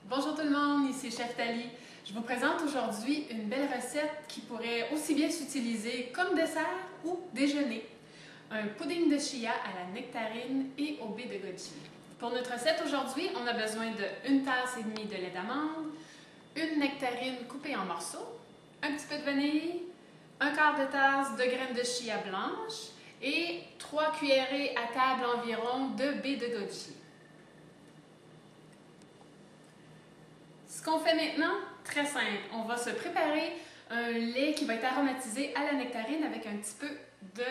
Bonjour tout le monde, ici Chef Thalie. Je vous présente aujourd'hui une belle recette qui pourrait aussi bien s'utiliser comme dessert ou déjeuner. Un pudding de chia à la nectarine et au baie de goji. Pour notre recette aujourd'hui, on a besoin de 1,5 tasse de lait d'amande, une nectarine coupée en morceaux, un petit peu de vanille, 1/4 de tasse de graines de chia blanches et 3 cuillerées à table environ de baie de goji. Ce qu'on fait maintenant, très simple, on va se préparer un lait qui va être aromatisé à la nectarine avec un petit peu de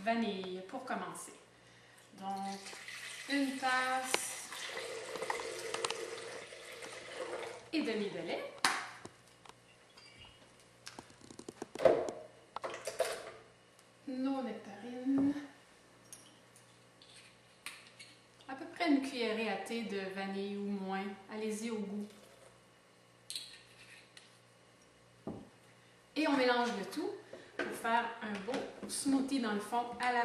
vanille pour commencer. Donc, 1 tasse et demie de lait. Nos nectarines. À peu près une cuillerée à thé de vanille ou moins. Allez-y au goût. Et on mélange le tout pour faire un beau smoothie dans le fond à la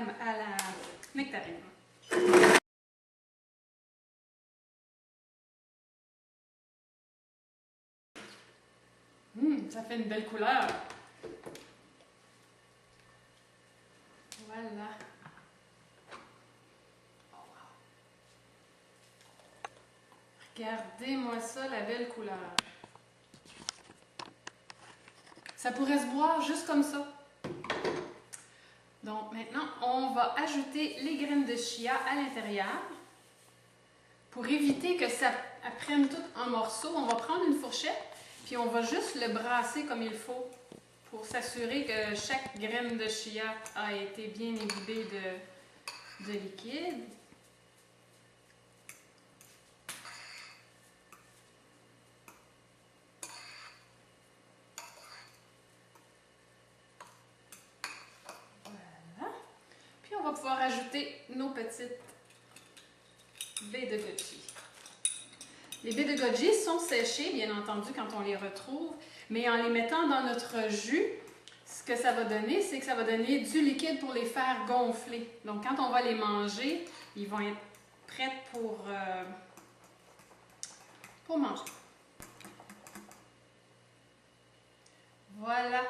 nectarine. Ça fait une belle couleur. Voilà. Regardez-moi ça, la belle couleur. Ça pourrait se boire juste comme ça. Donc maintenant, on va ajouter les graines de chia à l'intérieur. Pour éviter que ça prenne tout en morceaux, on va prendre une fourchette, puis on va juste le brasser comme il faut pour s'assurer que chaque graine de chia a été bien imbibée de liquide. On va pouvoir ajouter nos petites baies de goji. Les baies de goji sont séchées, bien entendu, quand on les retrouve, mais en les mettant dans notre jus, ce que ça va donner, c'est que ça va donner du liquide pour les faire gonfler. Donc, quand on va les manger, ils vont être prêts pour manger. Voilà.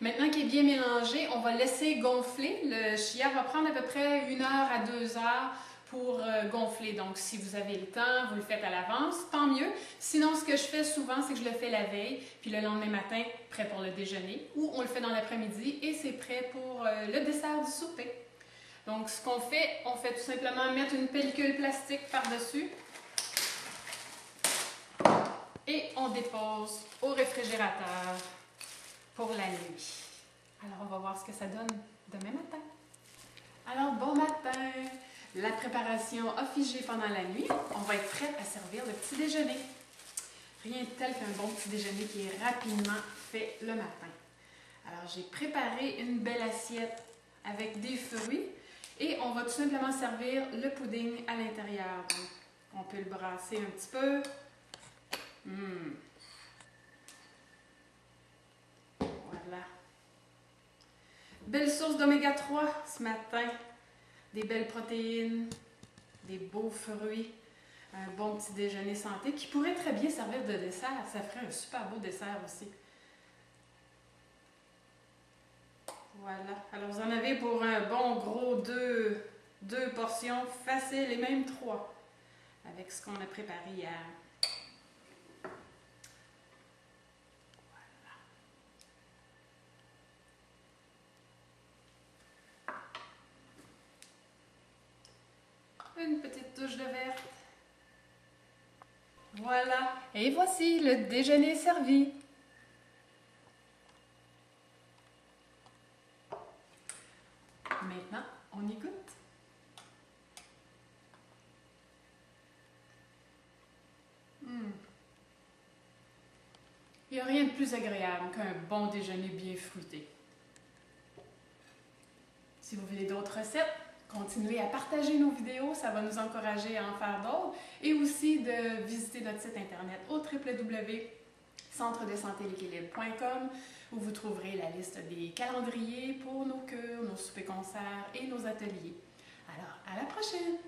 Maintenant qu'il est bien mélangé, on va laisser gonfler. Le chia va prendre à peu près 1 heure à 2 heures pour gonfler. Donc, si vous avez le temps, vous le faites à l'avance, tant mieux. Sinon, ce que je fais souvent, c'est que je le fais la veille, puis le lendemain matin, prêt pour le déjeuner. Ou on le fait dans l'après-midi et c'est prêt pour le dessert du souper. Donc, ce qu'on fait, on fait tout simplement mettre une pellicule plastique par-dessus. Et on dépose au réfrigérateur pour la nuit. Alors, on va voir ce que ça donne demain matin. Alors, bon matin! La préparation a figé pendant la nuit. On va être prête à servir le petit déjeuner. Rien de tel qu'un bon petit déjeuner qui est rapidement fait le matin. Alors, j'ai préparé une belle assiette avec des fruits et on va tout simplement servir le pudding à l'intérieur. Donc, on peut le brasser un petit peu. Voilà. Belle source d'oméga 3 ce matin. Des belles protéines, des beaux fruits, un bon petit déjeuner santé qui pourrait très bien servir de dessert. Ça ferait un super beau dessert aussi. Voilà. Alors vous en avez pour un bon gros deux portions faciles et même 3 avec ce qu'on a préparé hier. Une petite touche de verte. Voilà. Et voici le déjeuner servi. Maintenant, on y goûte. Il n'y a rien de plus agréable qu'un bon déjeuner bien fruité. Si vous voulez d'autres recettes, continuez à partager nos vidéos, ça va nous encourager à en faire d'autres et aussi de visiter notre site internet au www.centredesantélequilibre.com où vous trouverez la liste des calendriers pour nos cures, nos soupers concerts et nos ateliers. Alors, à la prochaine!